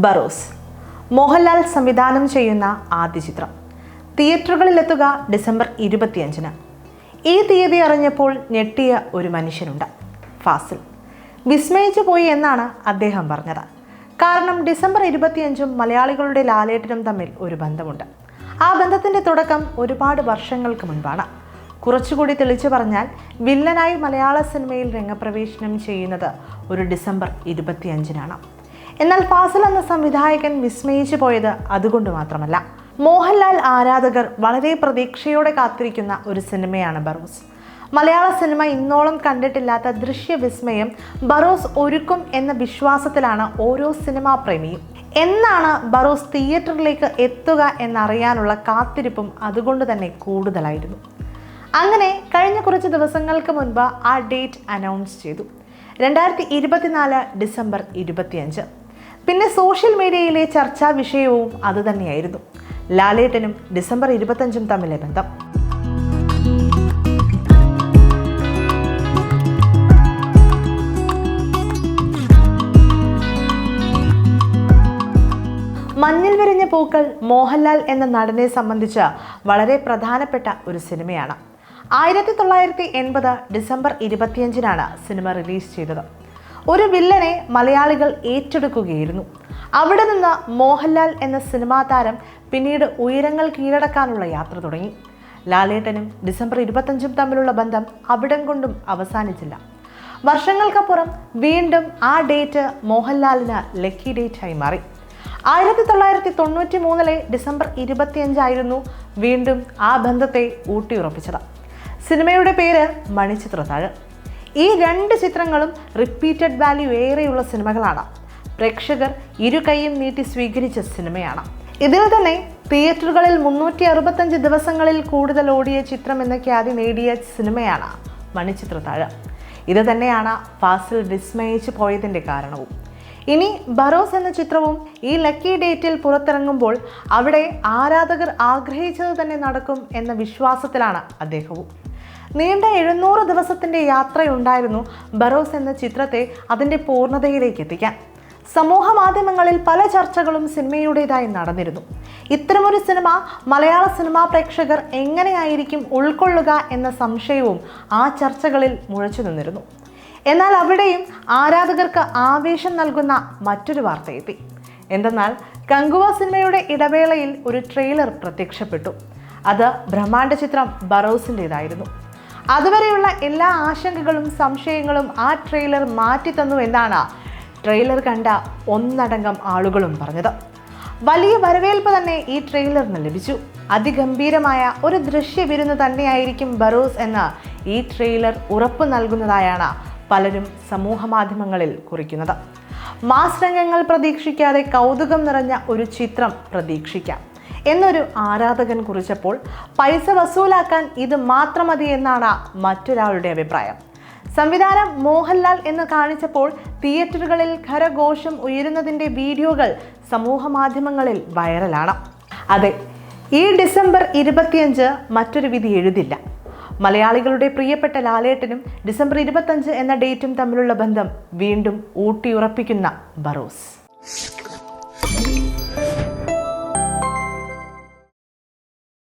ബറോസ് മോഹൻലാൽ സംവിധാനം ചെയ്യുന്ന ആദ്യ ചിത്രം തിയേറ്ററുകളിലെത്തുക ഡിസംബർ 25-ന്. ഈ തീയതി അറിഞ്ഞപ്പോൾ ഞെട്ടിയ ഒരു മനുഷ്യനുണ്ട്, ഫാസിൽ. വിസ്മയിച്ചു പോയി എന്നാണ് അദ്ദേഹം പറഞ്ഞത്. കാരണം ഡിസംബർ 25-ഉം മലയാളികളുടെ ലാലേട്ടനും തമ്മിൽ ഒരു ബന്ധമുണ്ട്. ആ ബന്ധത്തിൻ്റെ തുടക്കം ഒരുപാട് വർഷങ്ങൾക്ക് മുൻപാണ്. കുറച്ചുകൂടി തെളിച്ചു പറഞ്ഞാൽ വില്ലനായി മലയാള സിനിമയിൽ രംഗപ്രവേശനം ചെയ്യുന്നത് ഒരു ഡിസംബർ 25-നാണ്. എന്നാൽ ഫാസിൽ എന്ന സംവിധായകൻ വിസ്മയിച്ചു പോയത് അതുകൊണ്ട് മാത്രമല്ല. മോഹൻലാൽ ആരാധകർ വളരെ പ്രതീക്ഷയോടെ കാത്തിരിക്കുന്ന ഒരു സിനിമയാണ് ബറോസ്. മലയാള സിനിമ ഇന്നോളം കണ്ടിട്ടില്ലാത്ത ദൃശ്യവിസ്മയം ബറോസ് ഒരുക്കും എന്ന വിശ്വാസത്തിലാണ് ഓരോ സിനിമാ പ്രേമിയും. എന്നാണ് ബറോസ് തിയേറ്ററിലേക്ക് എത്തുക എന്നറിയാനുള്ള കാത്തിരിപ്പും അതുകൊണ്ട് തന്നെ കൂടുതലായിരുന്നു. അങ്ങനെ കഴിഞ്ഞ കുറച്ച് ദിവസങ്ങൾക്ക് മുൻപ് ആ ഡേറ്റ് അനൗൺസ് ചെയ്തു, 2024 ഡിസംബർ 25. പിന്നെ സോഷ്യൽ മീഡിയയിലെ ചർച്ചാ വിഷയവും അതുതന്നെയായിരുന്നു, ലാലേട്ടനും ഡിസംബർ 25-ഉം തമ്മിലെ ബന്ധം. മഞ്ഞിൽ വിരിഞ്ഞ പൂക്കൾ മോഹൻലാൽ എന്ന നടനെ സംബന്ധിച്ച് വളരെ പ്രധാനപ്പെട്ട ഒരു സിനിമയാണ്. 1980 ഡിസംബർ 25-നാണ് സിനിമ റിലീസ് ചെയ്തത്. ഒരു വില്ലനെ മലയാളികൾ ഏറ്റെടുക്കുകയായിരുന്നു. അവിടെ നിന്ന് മോഹൻലാൽ എന്ന സിനിമാ താരം പിന്നീട് ഉയരങ്ങൾ കീഴടക്കാനുള്ള യാത്ര തുടങ്ങി. ലാലേട്ടനും ഡിസംബർ 25-ഉം തമ്മിലുള്ള ബന്ധം അവിടം കൊണ്ടും അവസാനിച്ചില്ല. വർഷങ്ങൾക്കപ്പുറം വീണ്ടും ആ ഡേറ്റ് മോഹൻലാലിന് ലക്കി ഡേറ്റായി മാറി. 1993 ഡിസംബർ 25 വീണ്ടും ആ ബന്ധത്തെ ഊട്ടിയുറപ്പിച്ചത്. സിനിമയുടെ പേര് മണിച്ചിത്രത്താഴ്. ഈ രണ്ട് ചിത്രങ്ങളും റിപ്പീറ്റഡ് വാല്യൂ ഏറെയുള്ള സിനിമകളാണ്. പ്രേക്ഷകർ ഇരു കൈയും നീട്ടി സ്വീകരിച്ച സിനിമയാണ്. ഇതിൽ തന്നെ തിയേറ്ററുകളിൽ 365 ദിവസങ്ങളിൽ കൂടുതൽ ഓടിയ ചിത്രം എന്ന ഖ്യാതി നേടിയ സിനിമയാണ് മണിച്ചിത്രത്താഴ്. ഇത് തന്നെയാണ് ഫാസിൽ വിസ്മയിച്ചു പോയതിൻ്റെ കാരണവും. ഇനി ബറോസ് എന്ന ചിത്രവും ഈ ലക്കി ഡേറ്റിൽ പുറത്തിറങ്ങുമ്പോൾ അവിടെ ആരാധകർ ആഗ്രഹിച്ചത് തന്നെ നടക്കും എന്ന വിശ്വാസത്തിലാണ് അദ്ദേഹവും. നീണ്ട 700 ദിവസത്തിൻ്റെ യാത്രയുണ്ടായിരുന്നു ബറോസ് എന്ന ചിത്രത്തെ അതിൻ്റെ പൂർണ്ണതയിലേക്ക് എത്തിക്കാൻ. സമൂഹ മാധ്യമങ്ങളിൽ പല ചർച്ചകളും സിനിമയുടേതായി നടന്നിരുന്നു. ഇത്തരമൊരു സിനിമ മലയാള സിനിമാ പ്രേക്ഷകർ എങ്ങനെയായിരിക്കും ഉൾക്കൊള്ളുക എന്ന സംശയവും ആ ചർച്ചകളിൽ മുഴച്ചു നിന്നിരുന്നു. എന്നാൽ അവിടെയും ആരാധകർക്ക് ആവേശം നൽകുന്ന മറ്റൊരു വാർത്തയെത്തി. എന്തെന്നാൽ കങ്കുവ സിനിമയുടെ ഇടവേളയിൽ ഒരു ട്രെയിലർ പ്രത്യക്ഷപ്പെട്ടു. അത് ബ്രഹ്മാണ്ഡ ചിത്രം ബറോസിൻ്റെതായിരുന്നു. അതുവരെയുള്ള എല്ലാ ആശങ്കകളും സംശയങ്ങളും ആ ട്രെയിലർ മാറ്റിത്തന്നു എന്നാണ് ട്രെയിലർ കണ്ട ഒന്നടങ്കം ആളുകളും പറഞ്ഞത്. വലിയ വരവേൽപ്പ് തന്നെ ഈ ട്രെയിലറിന് ലഭിച്ചു. അതിഗംഭീരമായ ഒരു ദൃശ്യവിരുന്ന് തന്നെയായിരിക്കും ബറോസ് എന്ന ഈ ട്രെയിലർ ഉറപ്പു നൽകുന്നതായാണ് പലരും സമൂഹ മാധ്യമങ്ങളിൽ കുറിക്കുന്നത്. മാസ് രംഗങ്ങൾ പ്രതീക്ഷിക്കാതെ കൗതുകം നിറഞ്ഞ ഒരു ചിത്രം പ്രതീക്ഷിക്കാം എന്നൊരു ആരാധകൻ കുറിച്ചപ്പോൾ പൈസ വസൂലാക്കാൻ ഇത് മാത്രം മതി എന്നാണ് മറ്റൊരാളുടെ അഭിപ്രായം. സംവിധാനം മോഹൻലാൽ എന്ന് കാണിച്ചപ്പോൾ തിയേറ്ററുകളിൽ ഖരഘോഷം ഉയരുന്നതിൻ്റെ വീഡിയോകൾ സമൂഹ മാധ്യമങ്ങളിൽ വൈറലാണ്. അതെ, ഈ ഡിസംബർ 25 മറ്റൊരു വിധി എഴുതില്ല. മലയാളികളുടെ പ്രിയപ്പെട്ട ലാലേട്ടനും ഡിസംബർ 25 എന്ന ഡേറ്റും തമ്മിലുള്ള ബന്ധം വീണ്ടും ഊട്ടിയുറപ്പിക്കുന്ന ബറോസ്.